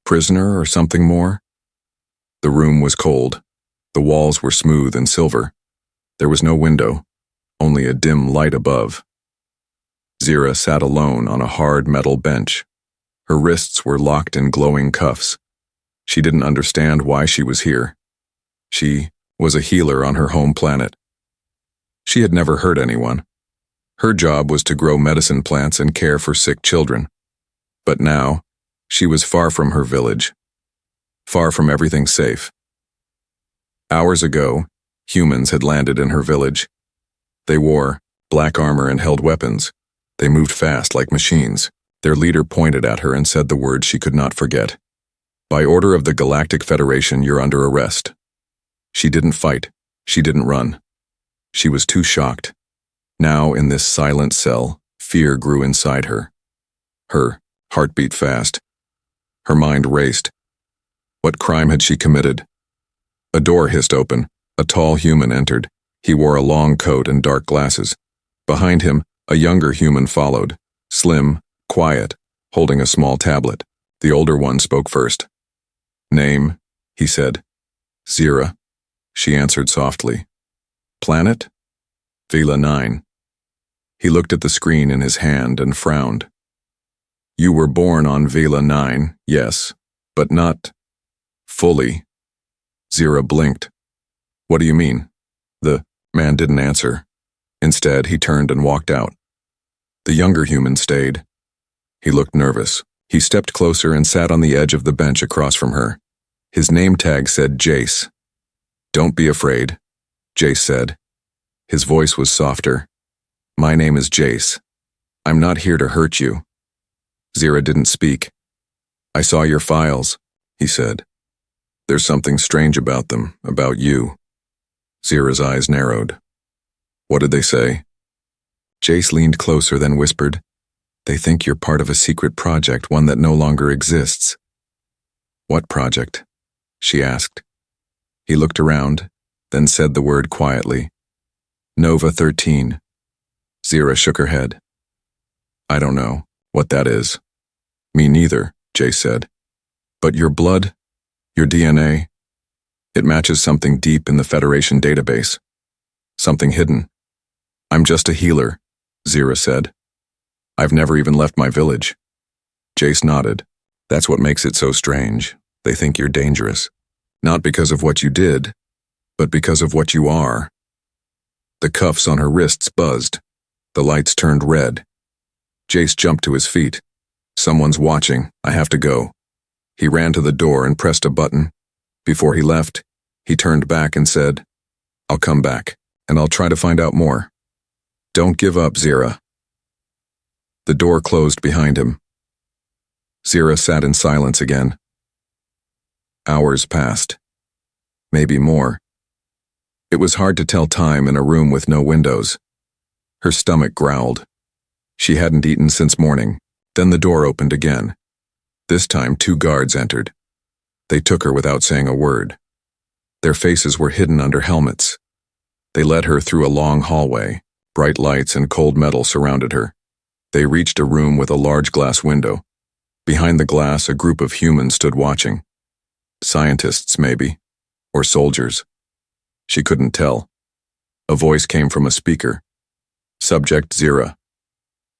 Prisoner or something more? The room was cold. The walls were smooth and silver. There was no window, only a dim light above. Zira sat alone on a hard metal bench. Her wrists were locked in glowing cuffs. She didn't understand why she was here. She was a healer on her home planet. She had never hurt anyone. Her job was to grow medicine plants and care for sick children. But now, she was far from her village, far from everything safe. Hours ago, humans had landed in her village. They wore black armor and held weapons. They moved fast like machines. Their leader pointed at her and said the words she could not forget. "By order of the Galactic Federation, you're under arrest." She didn't fight. She didn't run. She was too shocked. Now, in this silent cell, fear grew inside her. Her heart beat fast. Her mind raced. What crime had she committed? A door hissed open. A tall human entered. He wore a long coat and dark glasses. Behind him, a younger human followed, slim, quiet, holding a small tablet. The older one spoke first. "Name," he said. "Zira," she answered softly. "Planet?" "Vela 9. He looked at the screen in his hand and frowned. "You were born on Vela 9, yes, but not fully." Zira blinked. "What do you mean?" The man didn't answer. Instead, he turned and walked out. The younger human stayed. He looked nervous. He stepped closer and sat on the edge of the bench across from her. His name tag said Jace. "Don't be afraid," Jace said. His voice was softer. "My name is Jace. I'm not here to hurt you." Zira didn't speak. "I saw your files," he said. "There's something strange about them, about you." Zira's eyes narrowed. "What did they say?" Jace leaned closer, then whispered, "They think you're part of a secret project, one that no longer exists." "What project?" she asked. He looked around, then said the word quietly. "Nova 13. Zira shook her head. "I don't know what that is." "Me neither," Jace said. "But your blood, your DNA, it matches something deep in the Federation database. Something hidden." "I'm just a healer," Zira said. "I've never even left my village." Jace nodded. "That's what makes it so strange. They think you're dangerous. Not because of what you did, but because of what you are." The cuffs on her wrists buzzed. The lights turned red. Jace jumped to his feet. "Someone's watching. I have to go." He ran to the door and pressed a button. Before he left, he turned back and said, "I'll come back, and I'll try to find out more. Don't give up, Zira." The door closed behind him. Zira sat in silence again. Hours passed. Maybe more. It was hard to tell time in a room with no windows. Her stomach growled. She hadn't eaten since morning. Then the door opened again. This time 2 guards entered. They took her without saying a word. Their faces were hidden under helmets. They led her through a long hallway. Bright lights and cold metal surrounded her. They reached a room with a large glass window. Behind the glass, a group of humans stood watching. Scientists, maybe, or soldiers. She couldn't tell. A voice came from a speaker. "Subject Zira.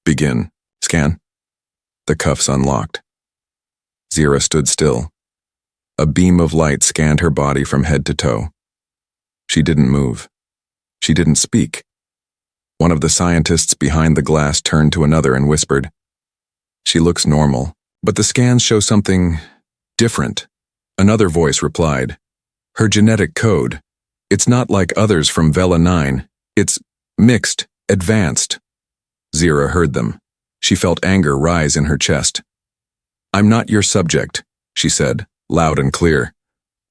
Begin. Scan." The cuffs unlocked. Zira stood still. A beam of light scanned her body from head to toe. She didn't move. She didn't speak. One of the scientists behind the glass turned to another and whispered, "She looks normal, but the scans show something different." Another voice replied, "Her genetic code. It's not like others from Vela 9. It's mixed, advanced." Zira heard them. She felt anger rise in her chest. "I'm not your subject," she said, loud and clear.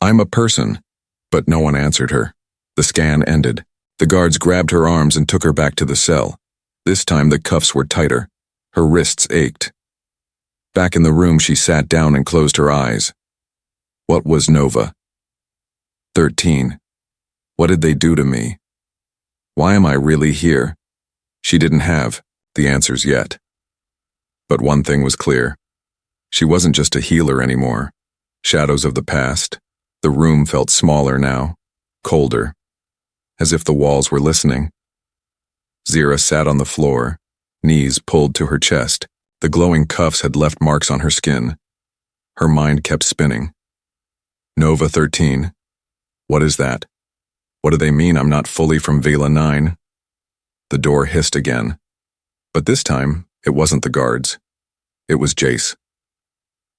"I'm a person." But no one answered her. The scan ended. The guards grabbed her arms and took her back to the cell. This time the cuffs were tighter. Her wrists ached. Back in the room, she sat down and closed her eyes. What was Nova? 13. What did they do to me? Why am I really here? She didn't have the answers yet. But one thing was clear. She wasn't just a healer anymore. Shadows of the past. The room felt smaller now, colder, as if the walls were listening. Zira sat on the floor, knees pulled to her chest. The glowing cuffs had left marks on her skin. Her mind kept spinning. Nova 13. What is that? What do they mean I'm not fully from Vela 9? The door hissed again. But this time, it wasn't the guards. It was Jace.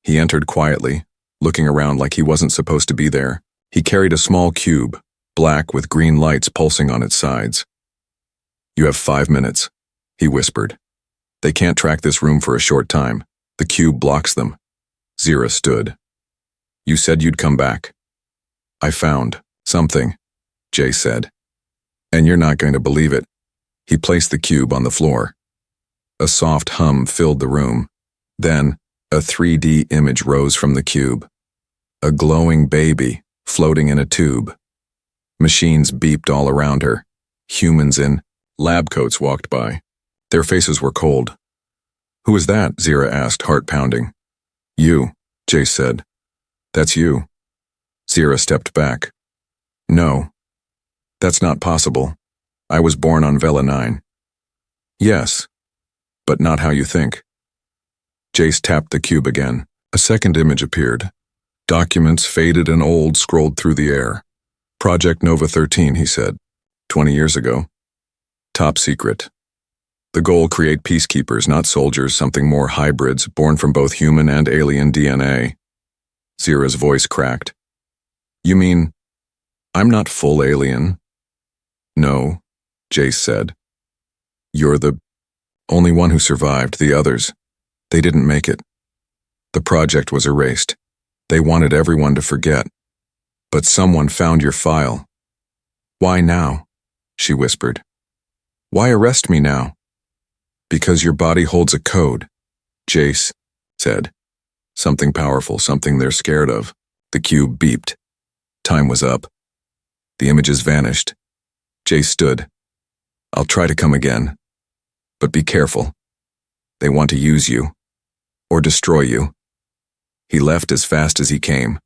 He entered quietly, looking around like he wasn't supposed to be there. He carried a small cube, black with green lights pulsing on its sides. You have 5 minutes, he whispered. They can't track this room for a short time. The cube blocks them. Zira stood. You said you'd come back. I found something, Jay said. And you're not going to believe it. He placed the cube on the floor. A soft hum filled the room. Then, a 3D image rose from the cube. A glowing baby, floating in a tube. Machines beeped all around her. Humans in lab coats walked by. Their faces were cold. Who is that? Zira asked, heart pounding. You, Jace said. That's you. Zira stepped back. No. That's not possible. I was born on Vela 9. Yes, but not how you think. Jace tapped the cube again. A second image appeared. Documents, faded and old, scrolled through the air. Project Nova 13, he said. 20 years ago. Top secret. The goal: create peacekeepers, not soldiers, something more: hybrids, born from both human and alien DNA. Zira's voice cracked. You mean, I'm not full alien? No, Jace said. You're the only one who survived. The others, they didn't make it. The project was erased. They wanted everyone to forget. But someone found your file. Why now? She whispered. Why arrest me now? Because your body holds a code, Jace said. Something powerful, something they're scared of. The cube beeped. Time was up. The images vanished. Jace stood. I'll try to come again. But be careful. They want to use you. Or destroy you. He left as fast as he came.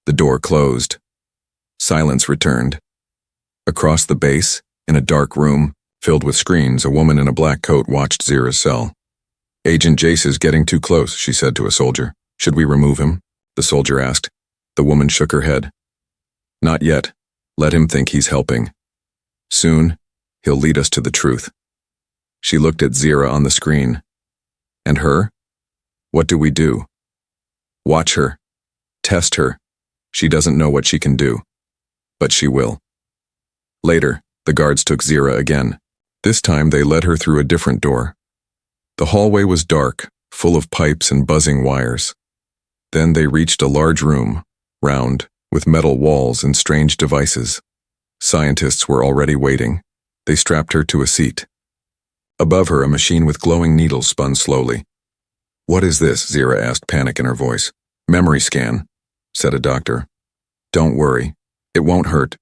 The door closed. Silence returned. Across the base, in a dark room, filled with screens, a woman in a black coat watched Zira's cell. Agent Jace is getting too close, she said to a soldier. Should we remove him? The soldier asked. The woman shook her head. Not yet. Let him think he's helping. Soon, he'll lead us to the truth. She looked at Zira on the screen. And her? What do we do? Watch her. Test her. She doesn't know what she can do. But she will. Later, the guards took Zira again. This time they led her through a different door. The hallway was dark, full of pipes and buzzing wires. Then they reached a large room, round, with metal walls and strange devices. Scientists were already waiting. They strapped her to a seat. Above her, a machine with glowing needles spun slowly. What is this? Zira asked, panic in her voice. Memory scan, said a doctor. Don't worry. It won't hurt.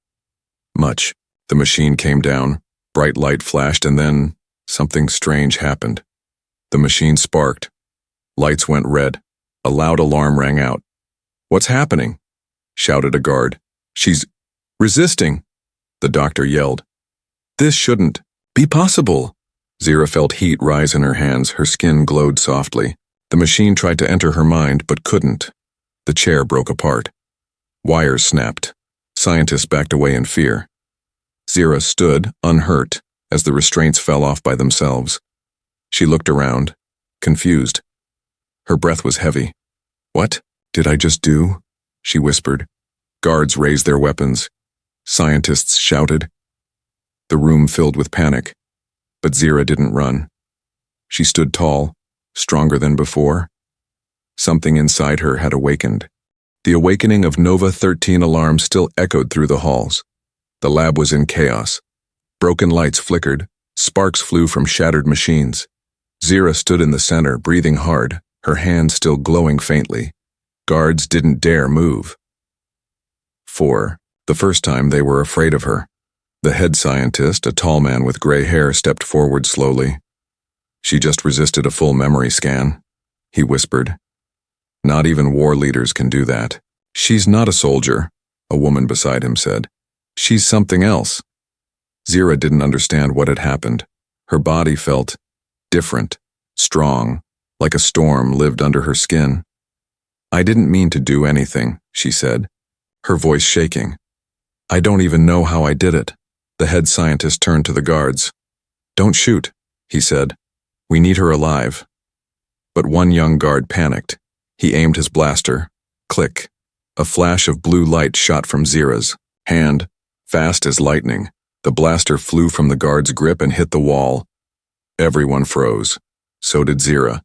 Much. The machine came down, bright light flashed, and then something strange happened. The machine sparked. Lights went red. A loud alarm rang out. What's happening? Shouted a guard. She's resisting, the doctor yelled. This shouldn't be possible. Zira felt heat rise in her hands. Her skin glowed softly. The machine tried to enter her mind, but couldn't. The chair broke apart. Wires snapped. Scientists backed away in fear. Zira stood, unhurt, as the restraints fell off by themselves. She looked around, confused. Her breath was heavy. What did I just do? She whispered. Guards raised their weapons. Scientists shouted. The room filled with panic. But Zira didn't run. She stood tall, stronger than before. Something inside her had awakened. The awakening of Nova 13 alarm still echoed through the halls. The lab was in chaos. Broken lights flickered. Sparks flew from shattered machines. Zira stood in the center, breathing hard, her hands still glowing faintly. Guards didn't dare move. For the first time, they were afraid of her. The head scientist, a tall man with gray hair, stepped forward slowly. She just resisted a full memory scan, he whispered. Not even war leaders can do that. She's not a soldier, a woman beside him said. She's something else. Zira didn't understand what had happened. Her body felt different, strong, like a storm lived under her skin. I didn't mean to do anything, she said, her voice shaking. I don't even know how I did it. The head scientist turned to the guards. Don't shoot, he said. We need her alive. But one young guard panicked. He aimed his blaster. Click. A flash of blue light shot from Zira's hand, fast as lightning. The blaster flew from the guard's grip and hit the wall. Everyone froze. So did Zira.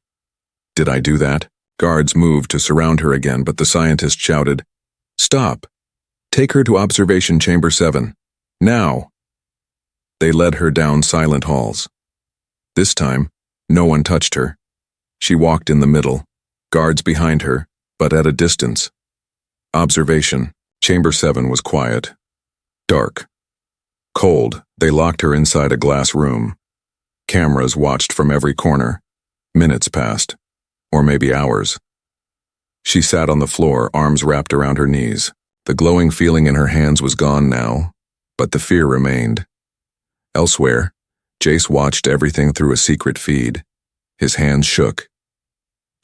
Did I do that? Guards moved to surround her again, but the scientist shouted, Stop! Take her to Observation Chamber 7. Now! They led her down silent halls. This time, no one touched her. She walked in the middle, guards behind her, but at a distance. Observation. Chamber 7 was quiet. Dark. Cold, they locked her inside a glass room. Cameras watched from every corner. Minutes passed. Or maybe hours. She sat on the floor, arms wrapped around her knees. The glowing feeling in her hands was gone now, but the fear remained. Elsewhere, Jace watched everything through a secret feed. His hands shook.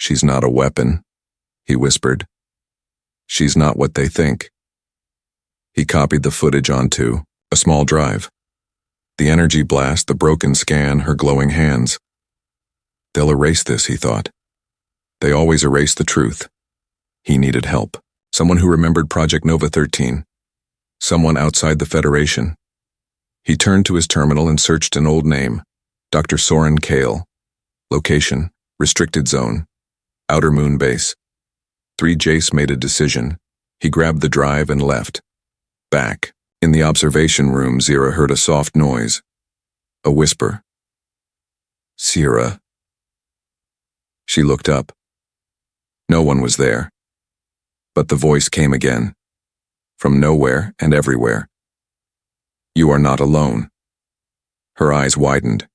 She's not a weapon, he whispered. She's not what they think. He copied the footage onto a small drive. The energy blast, the broken scan, her glowing hands. They'll erase this, he thought. They always erase the truth. He needed help. Someone who remembered Project Nova 13. Someone outside the Federation. He turned to his terminal and searched an old name. Dr. Soren Kale. Location, restricted zone. Outer Moon Base. 3 Jace made a decision. He grabbed the drive and left. Back. In the observation room, Zira heard a soft noise. A whisper. Zira. She looked up. No one was there. But the voice came again. From nowhere and everywhere. You are not alone. Her eyes widened.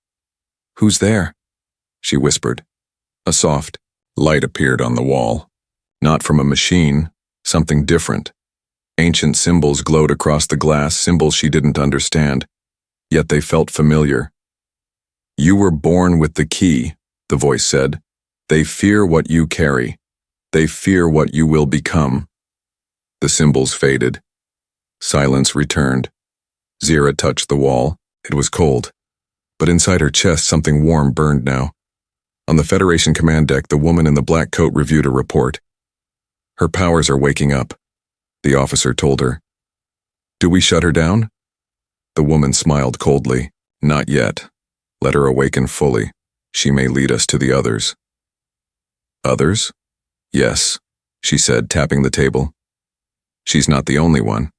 Who's there? She whispered. A soft light appeared on the wall. Not from a machine, something different. Ancient symbols glowed across the glass, symbols she didn't understand. Yet they felt familiar. You were born with the key, the voice said. They fear what you carry. They fear what you will become. The symbols faded. Silence returned. Zira touched the wall. It was cold. But inside her chest, something warm burned now. On the Federation command deck, the woman in the black coat reviewed a report. Her powers are waking up, the officer told her. Do we shut her down? The woman smiled coldly. Not yet. Let her awaken fully. She may lead us to the others. Others? Yes, she said, tapping the table. She's not the only one.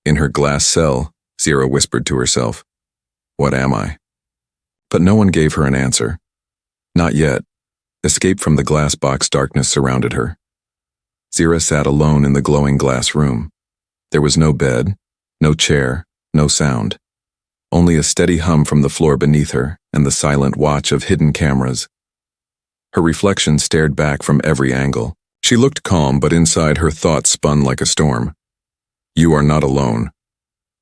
In her glass cell, Zira whispered to herself. What am I? But no one gave her an answer. Not yet. Escape from the glass box, darkness surrounded her. Zira sat alone in the glowing glass room. There was no bed, no chair, no sound. Only a steady hum from the floor beneath her and the silent watch of hidden cameras. Her reflection stared back from every angle. She looked calm, but inside her thoughts spun like a storm. You are not alone.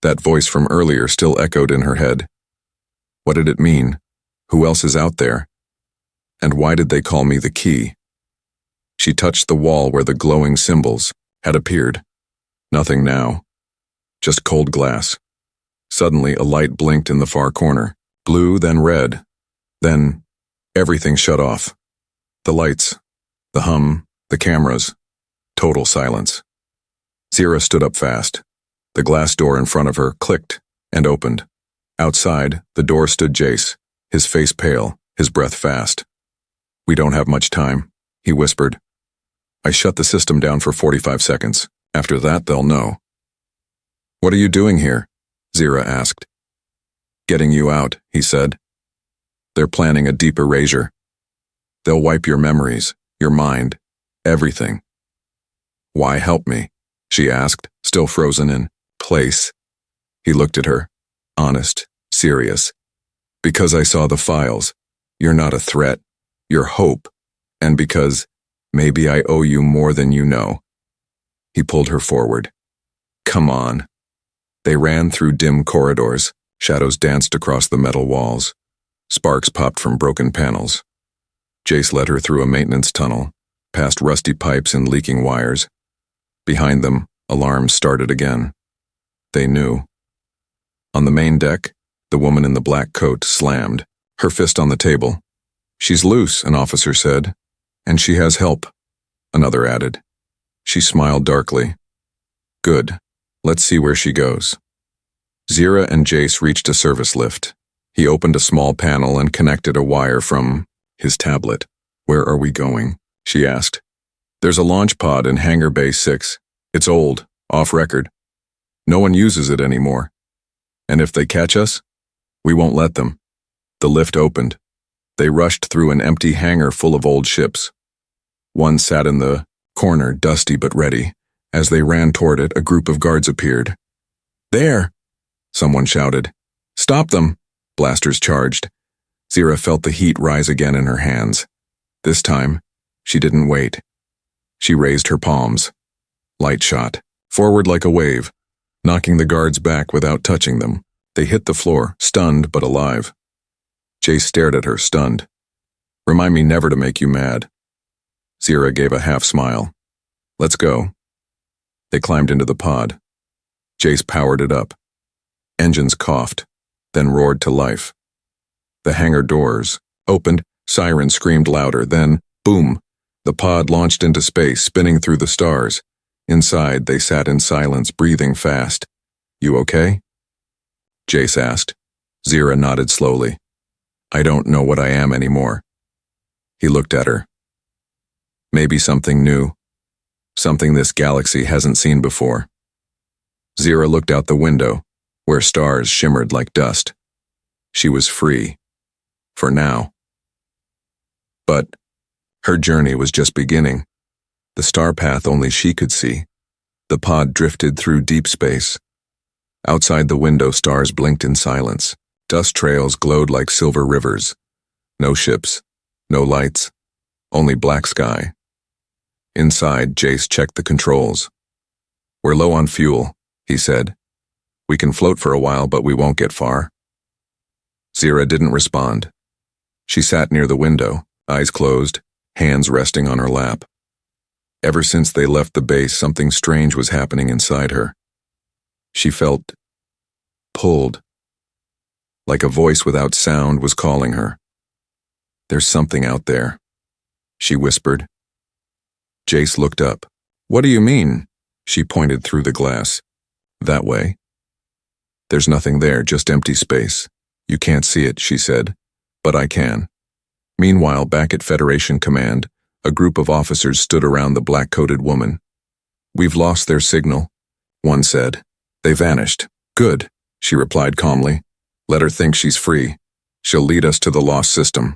That voice from earlier still echoed in her head. What did it mean? Who else is out there? And why did they call me the key? She touched the wall where the glowing symbols had appeared. Nothing now. Just cold glass. Suddenly, a light blinked in the far corner. Blue, then red. Then, everything shut off. The lights, the hum, the cameras. Total silence. Zira stood up fast. The glass door in front of her clicked and opened. Outside, the door stood Jace, his face pale, his breath fast. We don't have much time, he whispered. I shut the system down for 45 seconds. After that, they'll know. What are you doing here? Zira asked. Getting you out, he said. They're planning a deep erasure. They'll wipe your memories, your mind, everything. Why help me? She asked, still frozen in place. He looked at her, honest, serious. Because I saw the files. You're not a threat. You're hope. And because Maybe I owe you more than you know. He pulled her forward. Come on. They ran through dim corridors. Shadows danced across the metal walls. Sparks popped from broken panels. Jace led her through a maintenance tunnel, past rusty pipes and leaking wires. Behind them, alarms started again. They knew. On the main deck, the woman in the black coat slammed, her fist on the table. She's loose, an officer said. And she has help, another added. She smiled darkly. Good. Let's see where she goes. Zira and Jace reached a service lift. He opened a small panel and connected a wire from his tablet. Where are we going? She asked. There's a launch pod in Hangar Bay 6. It's old, off record. No one uses it anymore. And if they catch us, we won't let them. The lift opened. They rushed through an empty hangar full of old ships. One sat in the corner, dusty but ready. As they ran toward it, a group of guards appeared. There! Someone shouted. Stop them! Blasters charged. Zira felt the heat rise again in her hands. This time, she didn't wait. She raised her palms. Light shot, forward like a wave, knocking the guards back without touching them. They hit the floor, stunned but alive. Jace stared at her, stunned. Remind me never to make you mad. Zira gave a half smile. Let's go. They climbed into the pod. Jace powered it up. Engines coughed, then roared to life. The hangar doors opened, sirens screamed louder, then, boom, the pod launched into space, spinning through the stars. Inside, they sat in silence, breathing fast. You okay? Jace asked. Zira nodded slowly. I don't know what I am anymore. He looked at her. Maybe something new. Something this galaxy hasn't seen before. Zira looked out the window, where stars shimmered like dust. She was free. For now. But her journey was just beginning. The star path only she could see. The pod drifted through deep space. Outside the window, stars blinked in silence. Dust trails glowed like silver rivers. No ships, no lights, only black sky. Inside, Jace checked the controls. We're low on fuel, he said. We can float for a while, but we won't get far. Zira didn't respond. She sat near the window, eyes closed, hands resting on her lap. Ever since they left the base, something strange was happening inside her. She felt pulled, like a voice without sound was calling her. There's something out there, she whispered. Jace looked up. What do you mean? She pointed through the glass. That way. There's nothing there, just empty space. You can't see it, she said, but I can. Meanwhile, back at Federation Command, a group of officers stood around the black-coated woman. We've lost their signal, one said. They vanished. Good, she replied calmly. Let her think she's free. She'll lead us to the lost system.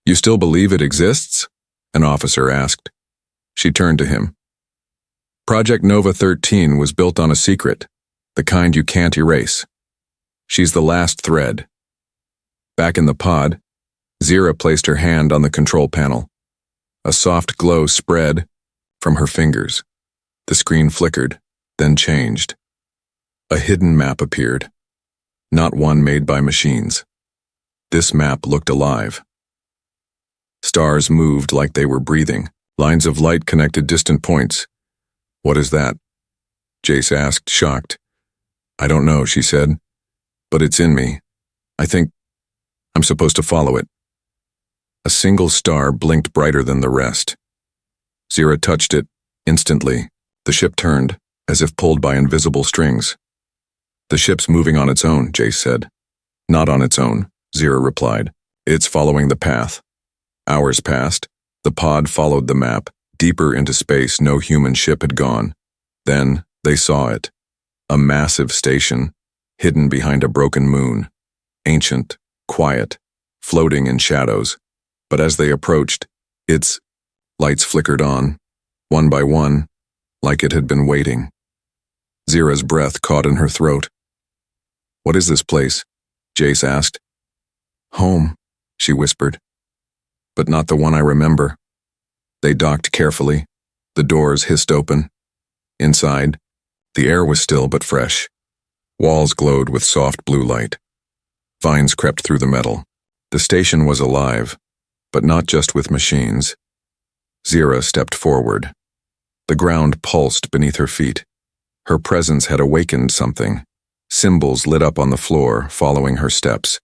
You still believe it exists? An officer asked. She turned to him. Project Nova 13 was built on a secret, the kind you can't erase. She's the last thread. Back in the pod, Zira placed her hand on the control panel. A soft glow spread from her fingers. The screen flickered, then changed. A hidden map appeared. Not one made by machines. This map looked alive. Stars moved like they were breathing. Lines of light connected distant points. What is that? Jace asked, shocked. I don't know, she said. But it's in me. I think I'm supposed to follow it. A single star blinked brighter than the rest. Zira touched it. Instantly, the ship turned, as if pulled by invisible strings. The ship's moving on its own, Jace said. Not on its own, Zira replied. It's following the path. Hours passed. The pod followed the map. Deeper into space, no human ship had gone. Then, they saw it. A massive station, hidden behind a broken moon. Ancient, quiet, floating in shadows. But as they approached, its lights flickered on, one by one, like it had been waiting. Zira's breath caught in her throat. What is this place? Jace asked. Home, she whispered. But not the one I remember. They docked carefully. The doors hissed open. Inside, the air was still but fresh. Walls glowed with soft blue light. Vines crept through the metal. The station was alive, but not just with machines. Zira stepped forward. The ground pulsed beneath her feet. Her presence had awakened something. Symbols lit up on the floor, following her steps.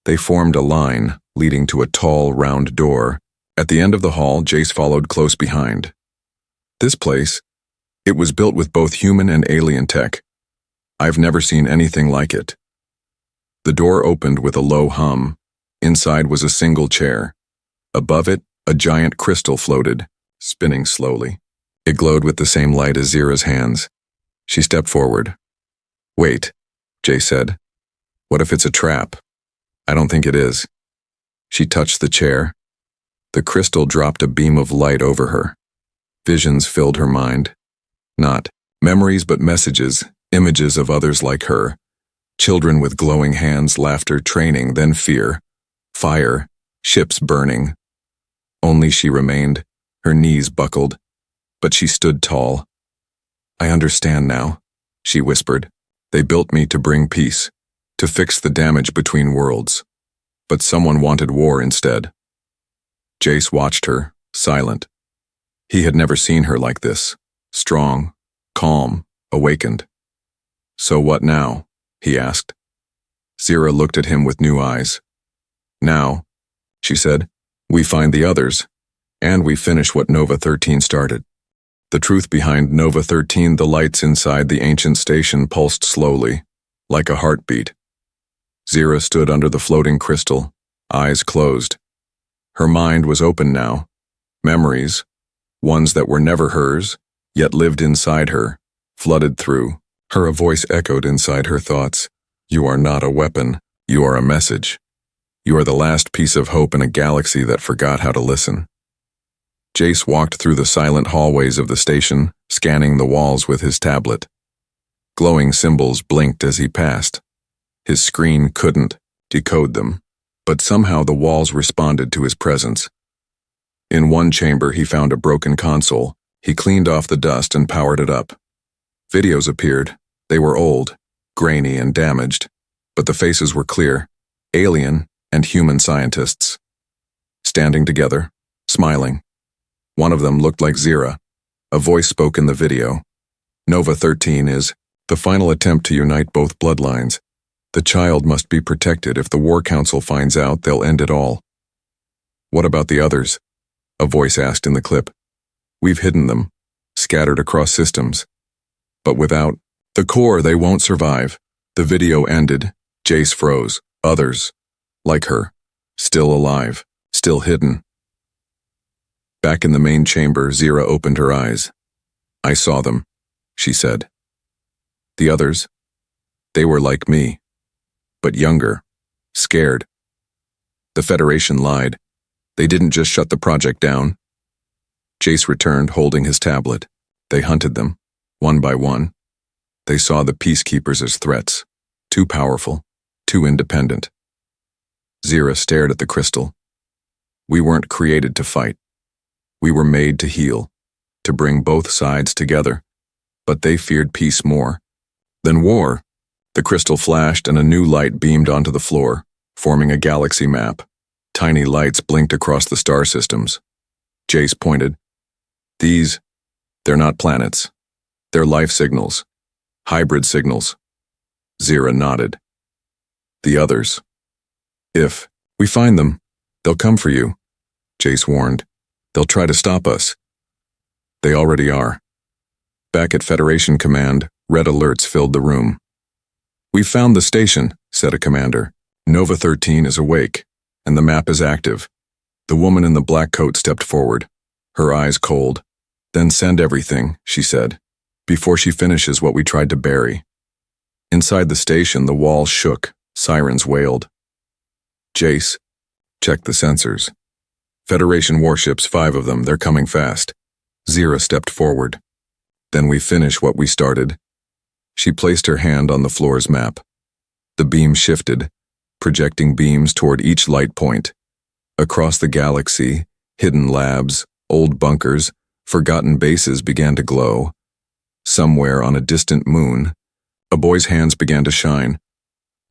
They formed a line, leading to a tall, round door. At the end of the hall, Jace followed close behind. This place, it was built with both human and alien tech. I've never seen anything like it. The door opened with a low hum. Inside was a single chair. Above it, a giant crystal floated, spinning slowly. It glowed with the same light as Zira's hands. She stepped forward. "Wait," Jay said. "What if it's a trap?" "I don't think it is." She touched the chair. The crystal dropped a beam of light over her. Visions filled her mind. Not memories, but messages, images of others like her. Children with glowing hands, laughter, training, then fear. Fire, ships burning. Only she remained, her knees buckled, but she stood tall. "I understand now," she whispered. "They built me to bring peace, to fix the damage between worlds. But someone wanted war instead." Jace watched her, silent. He had never seen her like this, strong, calm, awakened. "So what now?" he asked. Zira looked at him with new eyes. "Now," she said, "we find the others, and we finish what Nova 13 started." The truth behind Nova 13, the lights inside the ancient station pulsed slowly, like a heartbeat. Zira stood under the floating crystal, eyes closed. Her mind was open now. Memories, ones that were never hers, yet lived inside her, flooded through. A voice echoed inside her thoughts. "You are not a weapon. You are a message. You are the last piece of hope in a galaxy that forgot how to listen." Jace walked through the silent hallways of the station, scanning the walls with his tablet. Glowing symbols blinked as he passed. His screen couldn't decode them, but somehow the walls responded to his presence. In one chamber, he found a broken console. He cleaned off the dust and powered it up. Videos appeared. They were old, grainy, and damaged, but the faces were clear, alien and human scientists. Standing together, smiling. One of them looked like Zira. A voice spoke in the video. "Nova 13 is the final attempt to unite both bloodlines. The child must be protected. If the War Council finds out, they'll end it all." "What about the others?" a voice asked in the clip. "We've hidden them, scattered across systems. But without the core, they won't survive." The video ended. Jace froze. Others, like her, still alive, still hidden. Back in the main chamber, Zira opened her eyes. "I saw them," she said. "The others, they were like me, but younger, scared. The Federation lied. They didn't just shut the project down." Jace returned, holding his tablet. They hunted them, one by one. They saw the peacekeepers as threats, too powerful, too independent. Zira stared at the crystal. "We weren't created to fight. We were made to heal, to bring both sides together. But they feared peace more than war." The crystal flashed and a new light beamed onto the floor, forming a galaxy map. Tiny lights blinked across the star systems. Jace pointed. They're not planets. They're life signals. Hybrid signals." Zira nodded. "The others. If we find them, they'll come for you," Jace warned. "They'll try to stop us." "They already are." Back at Federation Command, red alerts filled the room. "We've found the station," said a commander. "Nova 13 is awake, and the map is active." The woman in the black coat stepped forward, her eyes cold. "Then send everything," she said, "before she finishes what we tried to bury." Inside the station, the walls shook, sirens wailed. "Jace, check the sensors. Federation warships, 5 of them, they're coming fast." Zira stepped forward. "Then we finish what we started." She placed her hand on the floor's map. The beam shifted, projecting beams toward each light point. Across the galaxy, hidden labs, Old bunkers, forgotten bases began to glow. Somewhere on a distant moon, a boy's hands began to shine.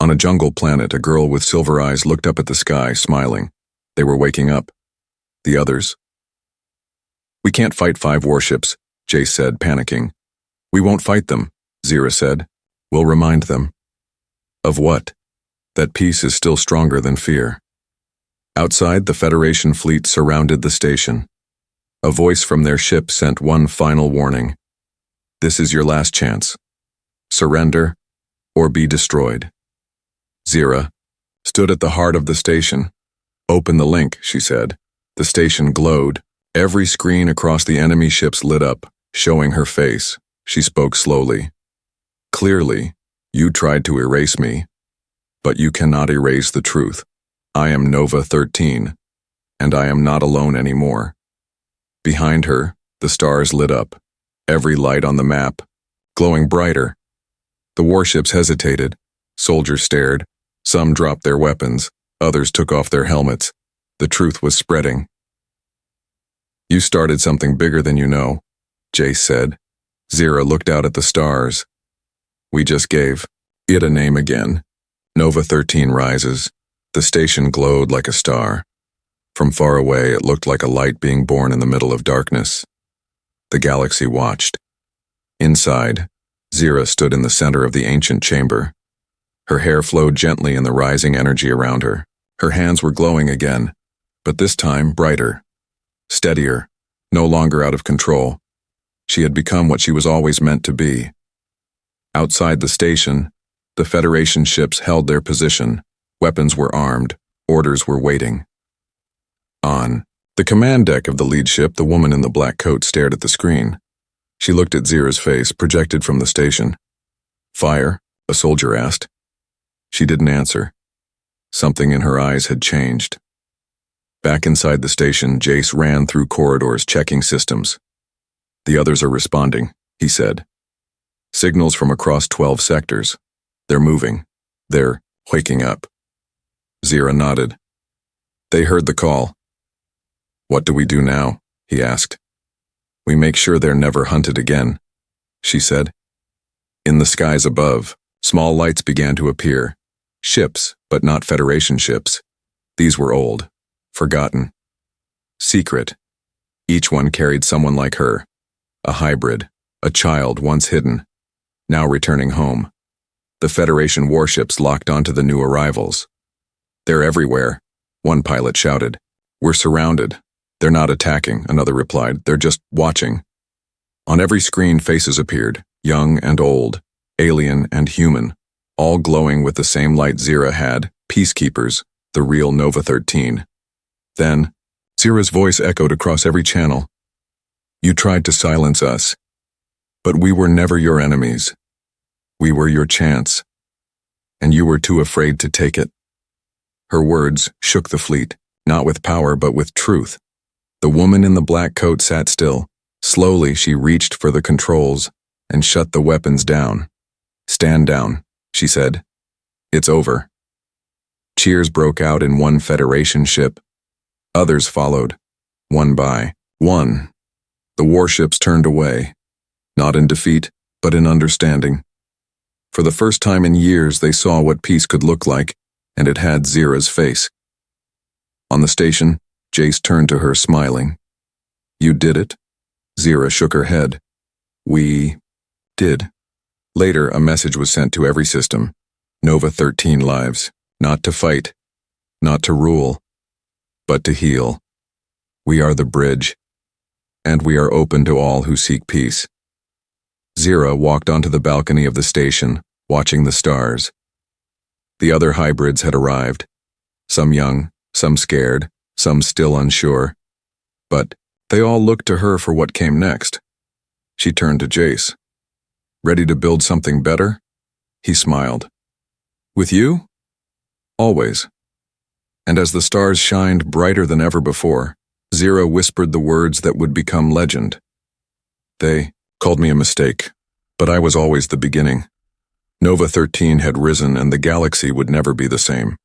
On a jungle planet, a girl with silver eyes looked up at the sky, smiling. They were waking up. The others? "We can't fight 5 warships," Jace said, panicking. "We won't fight them," Zira said. "We'll remind them." Of what? That peace is still stronger than fear. Outside, the Federation fleet surrounded the station. A voice from their ship sent one final warning. "This is your last chance. Surrender or be destroyed." Zira stood at the heart of the station. "Open the link," she said. The station glowed. Every screen across the enemy ships lit up, showing her face. She spoke slowly. "Clearly, you tried to erase me, but you cannot erase the truth. I am Nova 13, and I am not alone anymore." Behind her, the stars lit up, every light on the map, glowing brighter. The warships hesitated. Soldiers stared. Some dropped their weapons. Others took off their helmets. The truth was spreading. "You started something bigger than you know," Jace said. Zira looked out at the stars. "We just gave it a name again. Nova 13 rises." The station glowed like a star. From far away, it looked like a light being born in the middle of darkness. The galaxy watched. Inside, Zira stood in the center of the ancient chamber. Her hair flowed gently in the rising energy around her. Her hands were glowing again, but this time brighter, steadier, no longer out of control. She had become what she was always meant to be. Outside the station, the Federation ships held their position. Weapons were armed. Orders were waiting. On the command deck of the lead ship, the woman in the black coat stared at the screen. She looked at Zira's face, projected from the station. "Fire?" a soldier asked. She didn't answer. Something in her eyes had changed. Back inside the station, Jace ran through corridors, checking systems. "The others are responding," he said. "Signals from across 12 sectors. They're moving. They're waking up." Zira nodded. "They heard the call." "What do we do now?" he asked. "We make sure they're never hunted again," she said. In the skies above, small lights began to appear. Ships, but not Federation ships. These were old, forgotten, secret. Each one carried someone like her, a hybrid, a child once hidden, now returning home. The Federation warships locked onto the new arrivals. "They're everywhere," one pilot shouted. "We're surrounded." "They're not attacking," another replied. "They're just watching." On every screen, faces appeared, young and old, alien and human, all glowing with the same light Zira had, peacekeepers, the real Nova 13. Then, Zira's voice echoed across every channel. "You tried to silence us, but we were never your enemies. We were your chance, and you were too afraid to take it." Her words shook the fleet, not with power but with truth. The woman in the black coat sat still. Slowly, she reached for the controls and shut the weapons down. "Stand down," she said. "It's over." Cheers broke out in one Federation ship. Others followed, one by one. The warships turned away, not in defeat, but in understanding. For the first time in years, they saw what peace could look like, and it had Zira's face. On the station, Jace turned to her, smiling. "You did it?" Zira shook her head. "We did." Later, a message was sent to every system. Nova 13 lives, not to fight, not to rule, but to heal. We are the bridge, and we are open to all who seek peace. Zira walked onto the balcony of the station, watching the stars. The other hybrids had arrived, some young, some scared, some still unsure. But they all looked to her for what came next. She turned to Jace. "Ready to build something better?" He smiled. "With you? Always." And as the stars shined brighter than ever before, Zira whispered the words that would become legend. "They called me a mistake, but I was always the beginning. Nova 13 had risen and the galaxy would never be the same.